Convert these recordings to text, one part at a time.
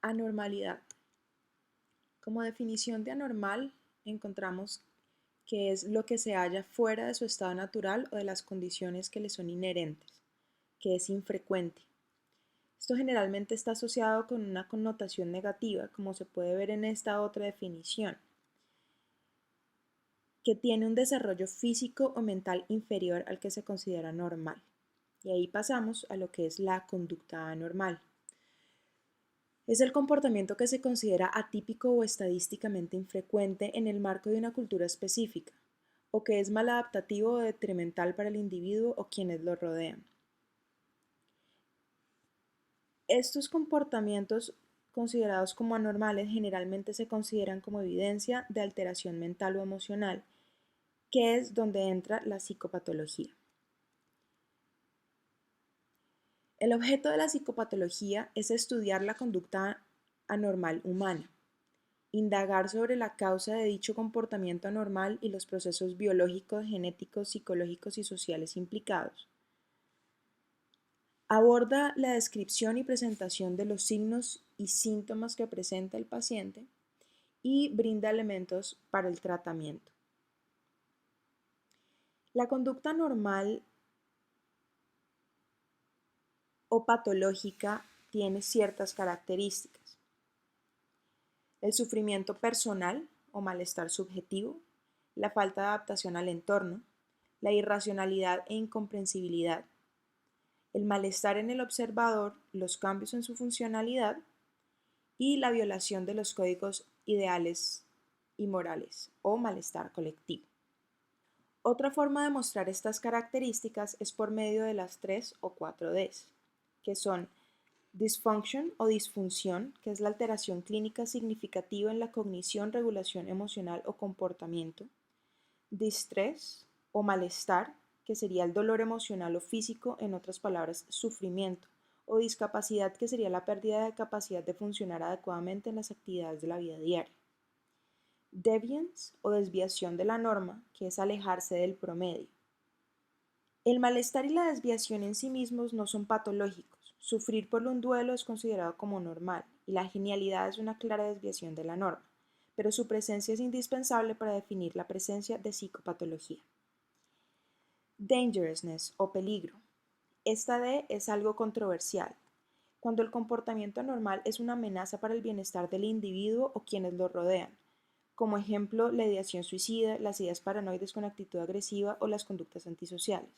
Anormalidad. Como definición de anormal, encontramos que es lo que se halla fuera de su estado natural o de las condiciones que le son inherentes, que es infrecuente. Esto generalmente está asociado con una connotación negativa, como se puede ver en esta otra definición, que tiene un desarrollo físico o mental inferior al que se considera normal. Y ahí pasamos a lo que es la conducta anormal. Es el comportamiento que se considera atípico o estadísticamente infrecuente en el marco de una cultura específica, o que es maladaptativo o detrimental para el individuo o quienes lo rodean. Estos comportamientos considerados como anormales generalmente se consideran como evidencia de alteración mental o emocional, que es donde entra la psicopatología. El objeto de la psicopatología es estudiar la conducta anormal humana, indagar sobre la causa de dicho comportamiento anormal y los procesos biológicos, genéticos, psicológicos y sociales implicados. Aborda la descripción y presentación de los signos y síntomas que presenta el paciente y brinda elementos para el tratamiento. La conducta normal o patológica tiene ciertas características. El sufrimiento personal o malestar subjetivo, la falta de adaptación al entorno, la irracionalidad e incomprensibilidad, el malestar en el observador, los cambios en su funcionalidad y la violación de los códigos ideales y morales o malestar colectivo. Otra forma de mostrar estas características es por medio de las 3 o 4 Ds, que son dysfunction o disfunción, que es la alteración clínica significativa en la cognición, regulación emocional o comportamiento, distress o malestar, que sería el dolor emocional o físico, en otras palabras, sufrimiento, o discapacidad, que sería la pérdida de capacidad de funcionar adecuadamente en las actividades de la vida diaria. Deviance o desviación de la norma, que es alejarse del promedio. El malestar y la desviación en sí mismos no son patológicos. Sufrir por un duelo es considerado como normal y la genialidad es una clara desviación de la norma, pero su presencia es indispensable para definir la presencia de psicopatología. Dangerousness o peligro. Esta D es algo controversial. Cuando el comportamiento anormal es una amenaza para el bienestar del individuo o quienes lo rodean, como ejemplo la ideación suicida, las ideas paranoides con actitud agresiva o las conductas antisociales.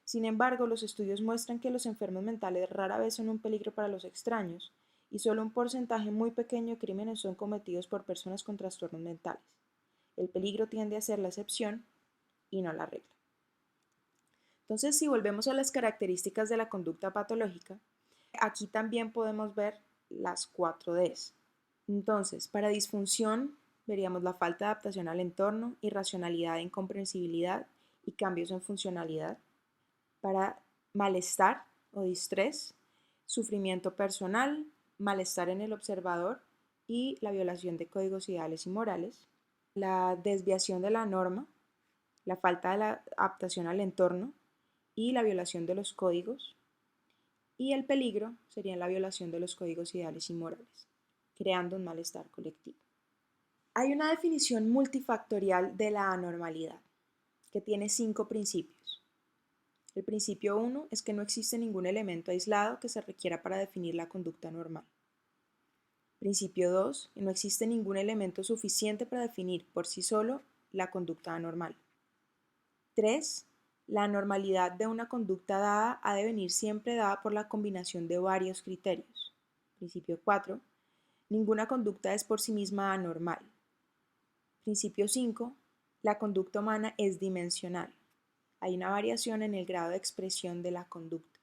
Sin embargo, los estudios muestran que los enfermos mentales rara vez son un peligro para los extraños y solo un porcentaje muy pequeño de crímenes son cometidos por personas con trastornos mentales. El peligro tiende a ser la excepción y no la regla. Entonces, si volvemos a las características de la conducta patológica, aquí también podemos ver las 4 Ds. Entonces, para disfunción veríamos la falta de adaptación al entorno, irracionalidad e incomprensibilidad y cambios en funcionalidad. Para malestar o distrés, sufrimiento personal, malestar en el observador y la violación de códigos ideales y morales. La desviación de la norma, la falta de la adaptación al entorno y la violación de los códigos. Y el peligro sería la violación de los códigos ideales y morales, creando un malestar colectivo. Hay una definición multifactorial de la anormalidad, que tiene 5 principios. El principio 1 es que no existe ningún elemento aislado que se requiera para definir la conducta normal. Principio 2, no existe ningún elemento suficiente para definir por sí solo la conducta anormal. 3, la anormalidad de una conducta dada ha de venir siempre dada por la combinación de varios criterios. Principio 4, ninguna conducta es por sí misma anormal. Principio 5, la conducta humana es dimensional. Hay una variación en el grado de expresión de la conducta.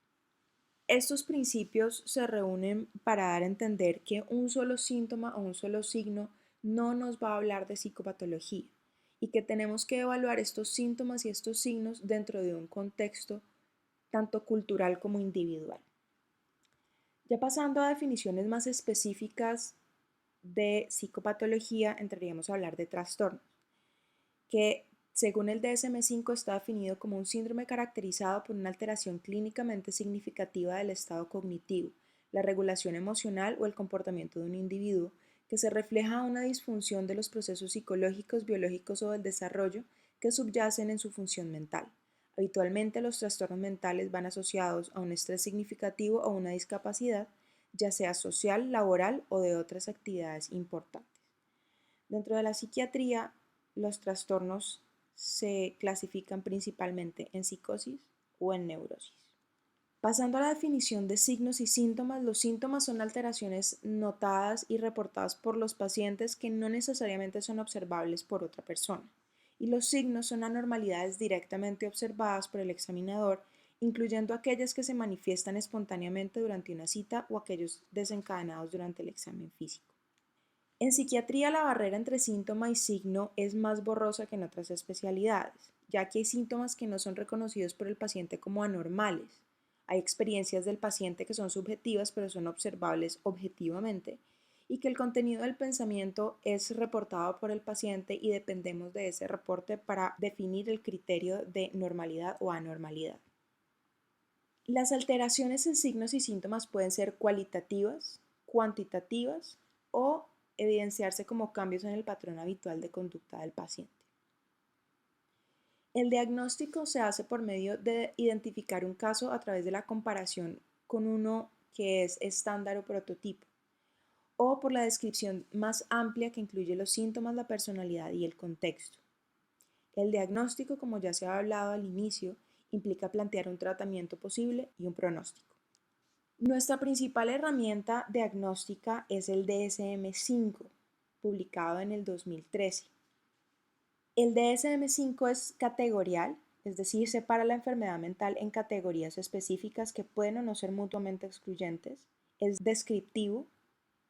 Estos principios se reúnen para dar a entender que un solo síntoma o un solo signo no nos va a hablar de psicopatología y que tenemos que evaluar estos síntomas y estos signos dentro de un contexto tanto cultural como individual. Ya pasando a definiciones más específicas de psicopatología, entraríamos a hablar de trastornos, que según el DSM-5 está definido como un síndrome caracterizado por una alteración clínicamente significativa del estado cognitivo, la regulación emocional o el comportamiento de un individuo, que se refleja a una disfunción de los procesos psicológicos, biológicos o del desarrollo que subyacen en su función mental. Habitualmente los trastornos mentales van asociados a un estrés significativo o una discapacidad, ya sea social, laboral o de otras actividades importantes. Dentro de la psiquiatría, los trastornos se clasifican principalmente en psicosis o en neurosis. Pasando a la definición de signos y síntomas, los síntomas son alteraciones notadas y reportadas por los pacientes que no necesariamente son observables por otra persona. Y los signos son anormalidades directamente observadas por el examinador, incluyendo aquellas que se manifiestan espontáneamente durante una cita o aquellos desencadenados durante el examen físico. En psiquiatría, la barrera entre síntoma y signo es más borrosa que en otras especialidades, ya que hay síntomas que no son reconocidos por el paciente como anormales. Hay experiencias del paciente que son subjetivas pero son observables objetivamente, y que el contenido del pensamiento es reportado por el paciente y dependemos de ese reporte para definir el criterio de normalidad o anormalidad. Las alteraciones en signos y síntomas pueden ser cualitativas, cuantitativas o evidenciarse como cambios en el patrón habitual de conducta del paciente. El diagnóstico se hace por medio de identificar un caso a través de la comparación con uno que es estándar o prototipo, o por la descripción más amplia que incluye los síntomas, la personalidad y el contexto. El diagnóstico, como ya se ha hablado al inicio, implica plantear un tratamiento posible y un pronóstico. Nuestra principal herramienta diagnóstica es el DSM-5, publicado en el 2013. El DSM-5 es categorial, es decir, separa la enfermedad mental en categorías específicas que pueden o no ser mutuamente excluyentes, es descriptivo,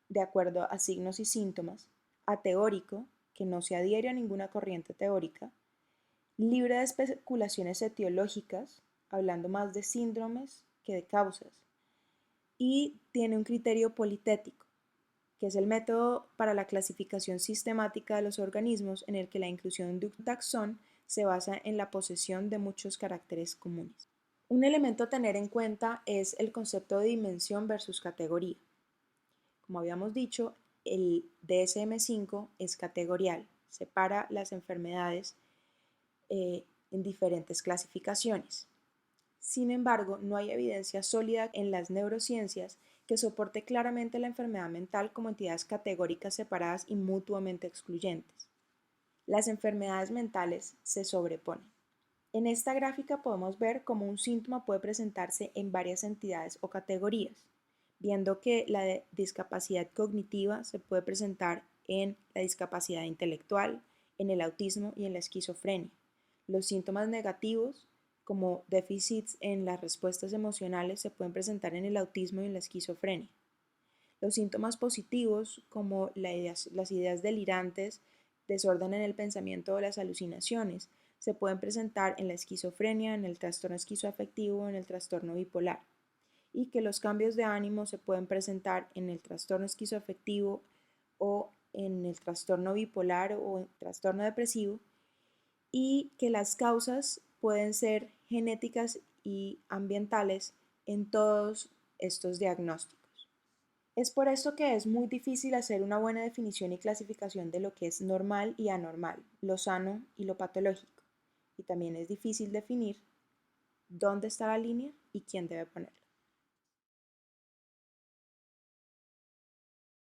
de acuerdo a signos y síntomas, ateórico, que no se adhiere a ninguna corriente teórica, libre de especulaciones etiológicas, hablando más de síndromes que de causas, y tiene un criterio politético, que es el método para la clasificación sistemática de los organismos en el que la inclusión de un taxón se basa en la posesión de muchos caracteres comunes. Un elemento a tener en cuenta es el concepto de dimensión versus categoría. Como habíamos dicho, el DSM-5 es categorial, separa las enfermedades en diferentes clasificaciones. Sin embargo, no hay evidencia sólida en las neurociencias que soporte claramente la enfermedad mental como entidades categóricas separadas y mutuamente excluyentes. Las enfermedades mentales se sobreponen. En esta gráfica podemos ver cómo un síntoma puede presentarse en varias entidades o categorías, viendo que la discapacidad cognitiva se puede presentar en la discapacidad intelectual, en el autismo y en la esquizofrenia. Los síntomas negativos, como déficits en las respuestas emocionales, se pueden presentar en el autismo y en la esquizofrenia. Los síntomas positivos, como las ideas delirantes, desorden en el pensamiento o las alucinaciones, se pueden presentar en la esquizofrenia, en el trastorno esquizoafectivo o en el trastorno bipolar. Y que los cambios de ánimo se pueden presentar en el trastorno esquizoafectivo o en el trastorno bipolar o en el trastorno depresivo, y que las causas pueden ser genéticas y ambientales en todos estos diagnósticos. Es por esto que es muy difícil hacer una buena definición y clasificación de lo que es normal y anormal, lo sano y lo patológico. Y también es difícil definir dónde está la línea y quién debe ponerla.